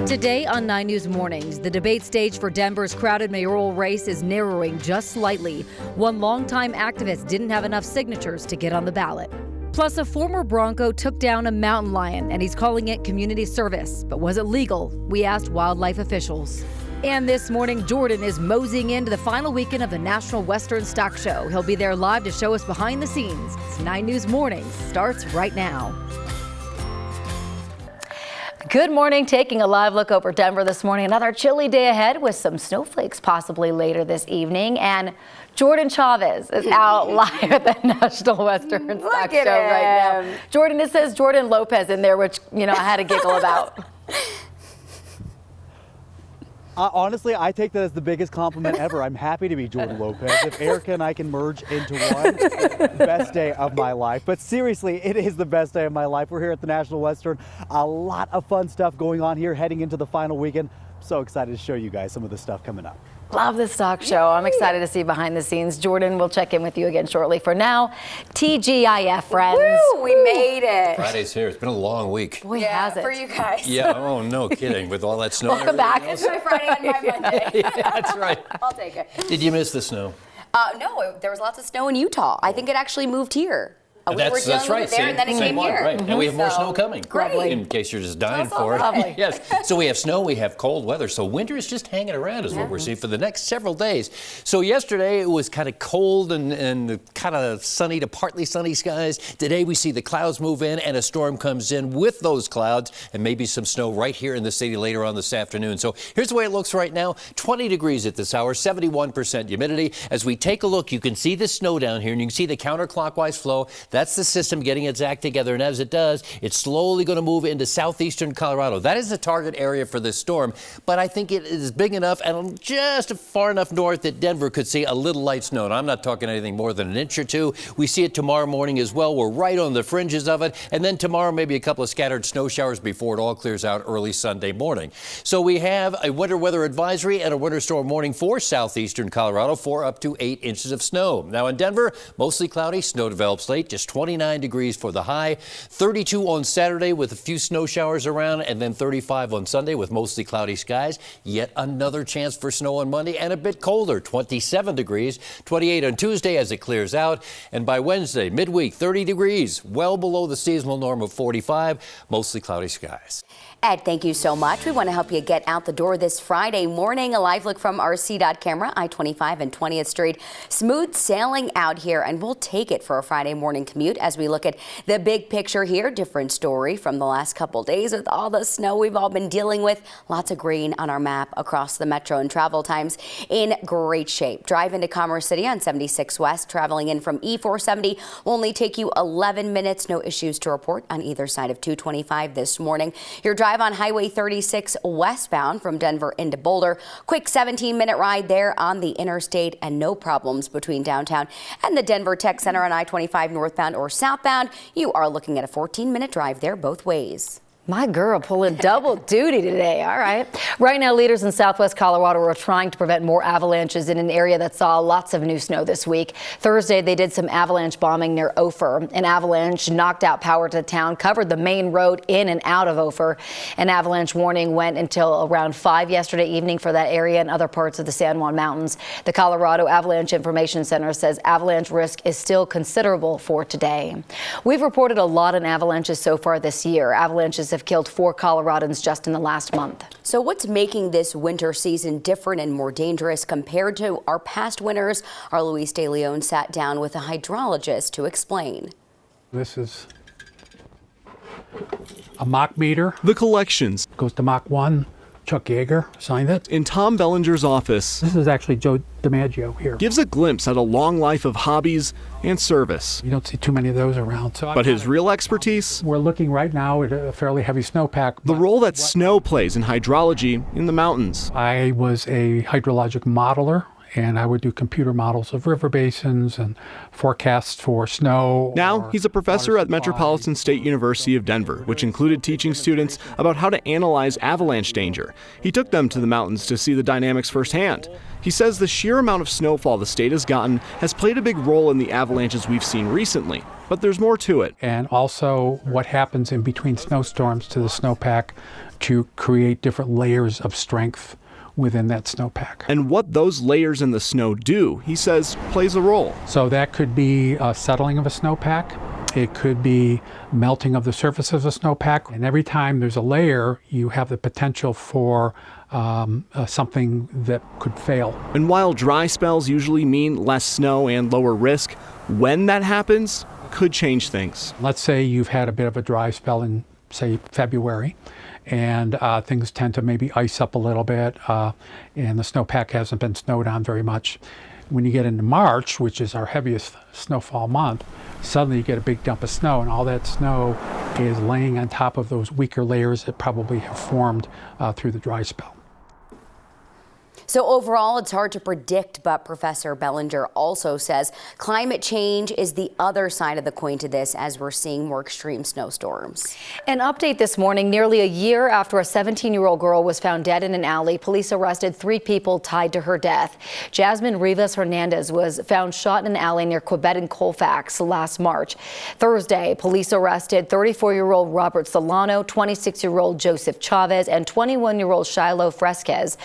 Today on 9 News Mornings, the debate stage for Denver's crowded mayoral race is narrowing just slightly. One longtime activist didn't have enough signatures to get on the ballot. Plus, a former Bronco took down a mountain lion, and he's calling it community service. But was it legal? We asked wildlife officials. And this morning, Jordan is moseying into the final weekend of the National Western Stock Show. He'll be there live to show us behind the scenes. It's 9 News Mornings starts right now. Good morning. Taking a live look over Denver this morning. Another chilly day ahead with some snowflakes possibly later this evening. And Jordan Chavez is out live at the National Western Stock Show right now. Jordan, it says Jordan Lopez in there, which, you know, I had to giggle about. Honestly, I take that as the biggest compliment ever. I'm happy to be Jordan Lopez. If Erica and I can merge into one, best day of my life. But seriously, it is the best day of my life. We're here at the National Western. A lot of fun stuff going on here heading into the final weekend. So excited to show you guys some of the stuff coming up. Love the stock show. I'm excited to see behind the scenes. Jordan, we'll check in with you again shortly. For now, TGIF, friends. Woo, we made it. Friday's here. It's been a long week. Boy, has it. For you guys. Yeah, oh, no kidding. With all that snow. Welcome back. It's my Friday and my Monday. Yeah, that's right. I'll take it. Did you miss the snow? No, there was lots of snow in Utah. I think it actually moved here. That's right. There, and then it came here. Right. And we have more snow coming. Great. In case you're just dying Sounds for it. lovely. Yes. So we have snow, we have cold weather. So winter is just hanging around is what we're seeing for the next several days. So yesterday it was kind of cold and kind of sunny to partly sunny skies. Today we see the clouds move in and a storm comes in with those clouds and maybe some snow right here in the city later on this afternoon. So here's the way it looks right now. 20 degrees at this hour, 71% humidity. As we take a look, you can see the snow down here and you can see the counterclockwise flow. That's the system getting its act together, and as it does, it's slowly going to move into southeastern Colorado. That is the target area for this storm, but I think it is big enough and just far enough north that Denver could see a little light snow. And I'm not talking anything more than an inch or two. We see it tomorrow morning as well. We're right on the fringes of it, and then tomorrow maybe a couple of scattered snow showers before it all clears out early Sunday morning. So we have a winter weather advisory and a winter storm warning for southeastern Colorado for up to 8 inches of snow. Now in Denver, mostly cloudy, snow develops late, just 29 degrees for the high, 32 on Saturday with a few snow showers around, and then 35 on Sunday with mostly cloudy skies. Yet another chance for snow on Monday and a bit colder, 27 degrees, 28 on Tuesday as it clears out, and by Wednesday, midweek, 30 degrees, well below the seasonal norm of 45, mostly cloudy skies. Ed, thank you so much. We want to help you get out the door this Friday morning. A live look from our CDOT camera, I-25 and 20th Street. Smooth sailing out here, and we'll take it for a Friday morning commute as we look at the big picture here. Different story from the last couple days with all the snow we've all been dealing with. Lots of green on our map across the metro, and travel times in great shape. Drive into Commerce City on 76 West, traveling in from E470 will only take you 11 minutes. No issues to report on either side of 225 this morning. Your drive on Highway 36 westbound from Denver into Boulder. Quick 17-minute ride there on the interstate, and no problems between downtown and the Denver Tech Center on I-25 northbound or southbound. You are looking at a 14-minute drive there both ways. My girl pulling double duty today. All right. Right now, leaders in southwest Colorado are trying to prevent more avalanches in an area that saw lots of new snow this week. Thursday, they did some avalanche bombing near Ophir. An avalanche knocked out power to the town, covered the main road in and out of Ophir. An avalanche warning went until around 5 yesterday evening for that area and other parts of the San Juan Mountains. The Colorado Avalanche Information Center says avalanche risk is still considerable for today. We've reported a lot of avalanches so far this year. Avalanches have killed 4 Coloradans just in the last month. So what's making this winter season different and more dangerous compared to our past winters? Our Luis De Leon sat down with a hydrologist to explain. This is a Mach meter. The collections Goes to Mach 1. Chuck Yeager signed it. in Tom Bellinger's office This is actually Joe DiMaggio here. gives a glimpse at a long life of hobbies and service. You don't see too many of those around. But his real expertise, We're looking right now at a fairly heavy snowpack. the role that snow plays in hydrology in the mountains. I was a hydrologic modeler and I would do computer models of river basins and forecasts for snow. Now, he's a professor at water supply. Metropolitan State University of Denver, which included teaching students about how to analyze avalanche danger. He took them to the mountains to see the dynamics firsthand. He says the sheer amount of snowfall the state has gotten has played a big role in the avalanches we've seen recently, but there's more to it. And also what happens in between snowstorms to the snowpack to create different layers of strength within that snowpack. And what those layers in the snow do, he says, plays a role. So that could be a settling of a snowpack. It could be melting of the surface of a snowpack. And every time there's a layer, you have the potential for something that could fail. And while dry spells usually mean less snow and lower risk, when that happens, could change things. Let's say you've had a bit of a dry spell in, say, February, and things tend to maybe ice up a little bit, and the snowpack hasn't been snowed on very much. When you get into March, which is our heaviest snowfall month, suddenly you get a big dump of snow, and all that snow is laying on top of those weaker layers that probably have formed through the dry spell. So overall, it's hard to predict, but Professor Bellinger also says climate change is the other side of the coin to this as we're seeing more extreme snowstorms. An update this morning, nearly a year after a 17-year-old girl was found dead in an alley, police arrested 3 people tied to her death. Jasmine Rivas Hernandez was found shot in an alley near Quebec and Colfax last March. Thursday, police arrested 34-year-old Robert Solano, 26-year-old Joseph Chavez, and 21-year-old Shiloh Fresquez.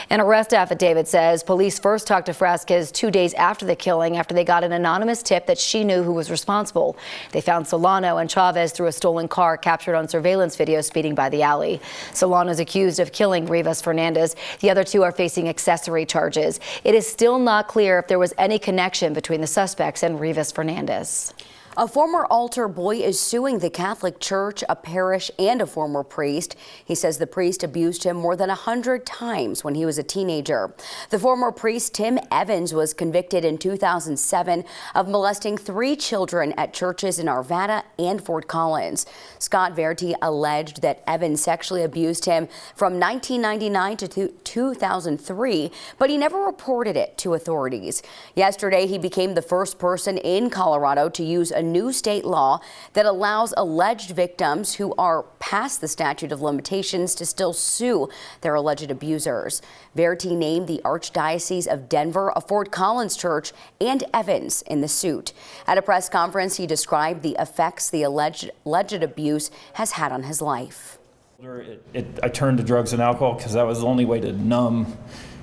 An arrest affidavit says police first talked to Fresquez 2 days after the killing after they got an anonymous tip that she knew who was responsible. They found Solano and Chavez through a stolen car captured on surveillance video speeding by the alley. Solano is accused of killing Rivas Fernandez. The other 2 are facing accessory charges. It is still not clear if there was any connection between the suspects and Rivas Fernandez. A former altar boy is suing the Catholic Church, a parish, and a former priest. He says the priest abused him more than 100 times when he was a teenager. The former priest, Tim Evans, was convicted in 2007 of molesting 3 children at churches in Arvada and Fort Collins. Scott Verity alleged that Evans sexually abused him from 1999 to 2003, but he never reported it to authorities. Yesterday, he became the first person in Colorado to use a new state law that allows alleged victims who are past the statute of limitations to still sue their alleged abusers. Verity named the Archdiocese of Denver, a Fort Collins church, and Evans in the suit. At a press conference, he described the effects the alleged abuse has had on his life. I turned to drugs and alcohol because that was the only way to numb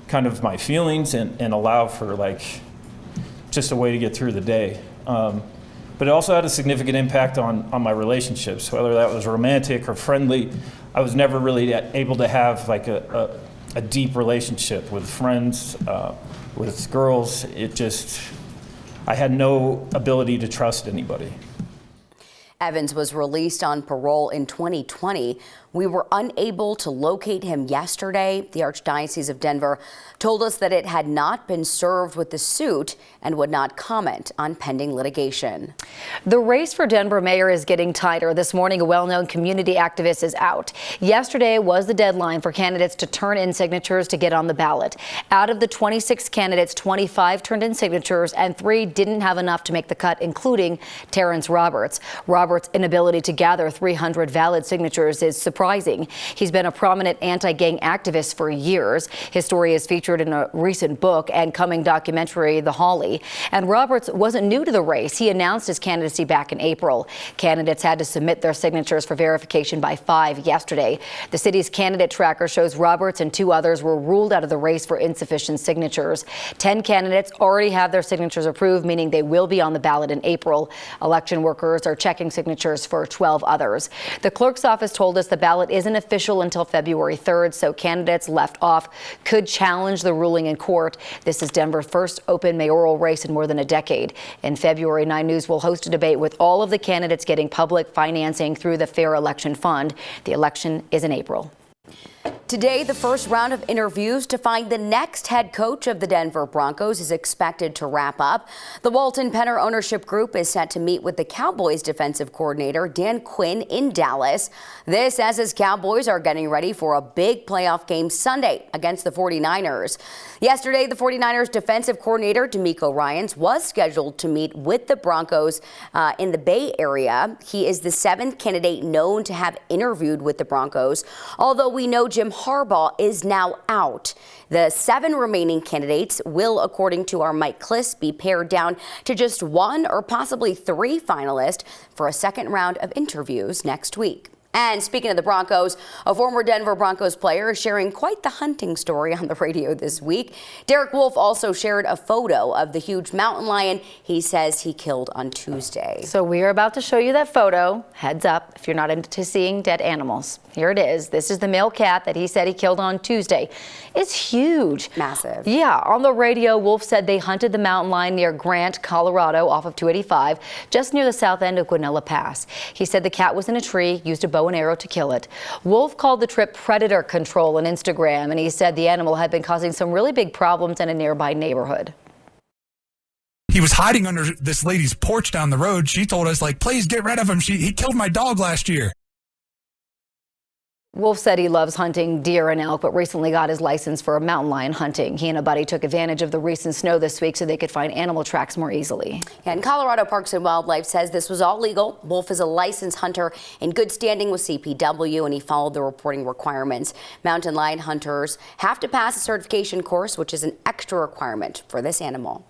kind of my feelings and allow for just a way to get through the day. But it also had a significant impact on my relationships, whether that was romantic or friendly. I was never really able to have a deep relationship with friends, with girls. I had no ability to trust anybody. Evans was released on parole in 2020. We were unable to locate him yesterday. The Archdiocese of Denver told us that it had not been served with the suit and would not comment on pending litigation. The race for Denver mayor is getting tighter. This morning, a well-known community activist is out. Yesterday was the deadline for candidates to turn in signatures to get on the ballot. Out of the 26 candidates, 25 turned in signatures and 3 didn't have enough to make the cut, including Terrence Roberts. Roberts' inability to gather 300 valid signatures is surprising. He's been a prominent anti-gang activist for years. His story is featured in a recent book and coming documentary, The Holly. And Roberts wasn't new to the race. He announced his candidacy back in April. Candidates had to submit their signatures for verification by 5 yesterday. The city's candidate tracker shows Roberts and 2 others were ruled out of the race for insufficient signatures. 10 candidates already have their signatures approved, meaning they will be on the ballot in April. Election workers are checking signatures for 12 others. The clerk's office told us the ballot isn't official until February 3rd, so candidates left off could challenge the ruling in court. This is Denver's first open mayoral race in more than a decade. In February, 9 News will host a debate with all of the candidates getting public financing through the Fair Election Fund. The election is in April. Today, the first round of interviews to find the next head coach of the Denver Broncos is expected to wrap up. The Walton Penner ownership group is set to meet with the Cowboys defensive coordinator Dan Quinn in Dallas. This as his Cowboys are getting ready for a big playoff game Sunday against the 49ers. Yesterday, the 49ers defensive coordinator DeMeco Ryans was scheduled to meet with the Broncos in the Bay Area. He is the 7th candidate known to have interviewed with the Broncos, although we know Jim Harbaugh is now out. The 7 remaining candidates will, according to our Mike Kliss, be pared down to just 1 or possibly 3 finalists for a second round of interviews next week. And speaking of the Broncos, a former Denver Broncos player is sharing quite the hunting story on the radio this week. Derek Wolfe also shared a photo of the huge mountain lion he says he killed on Tuesday. So we are about to show you that photo. Heads up if you're not into seeing dead animals. Here it is. This is the male cat that he said he killed on Tuesday. It's huge. Massive. Yeah. On the radio, Wolfe said they hunted the mountain lion near Grant, Colorado, off of 285, just near the south end of Guanella Pass. He said the cat was in a tree, used a bow and arrow to kill it. Wolfe called the trip predator control on Instagram, and he said the animal had been causing some really big problems in a nearby neighborhood. He was hiding under this lady's porch down the road. She told us, like, please get rid of him. He killed my dog last year. Wolfe said he loves hunting deer and elk, but recently got his license for mountain lion hunting. He and a buddy took advantage of the recent snow this week so they could find animal tracks more easily. And Colorado Parks and Wildlife says this was all legal. Wolfe is a licensed hunter in good standing with CPW, and he followed the reporting requirements. Mountain lion hunters have to pass a certification course, which is an extra requirement for this animal.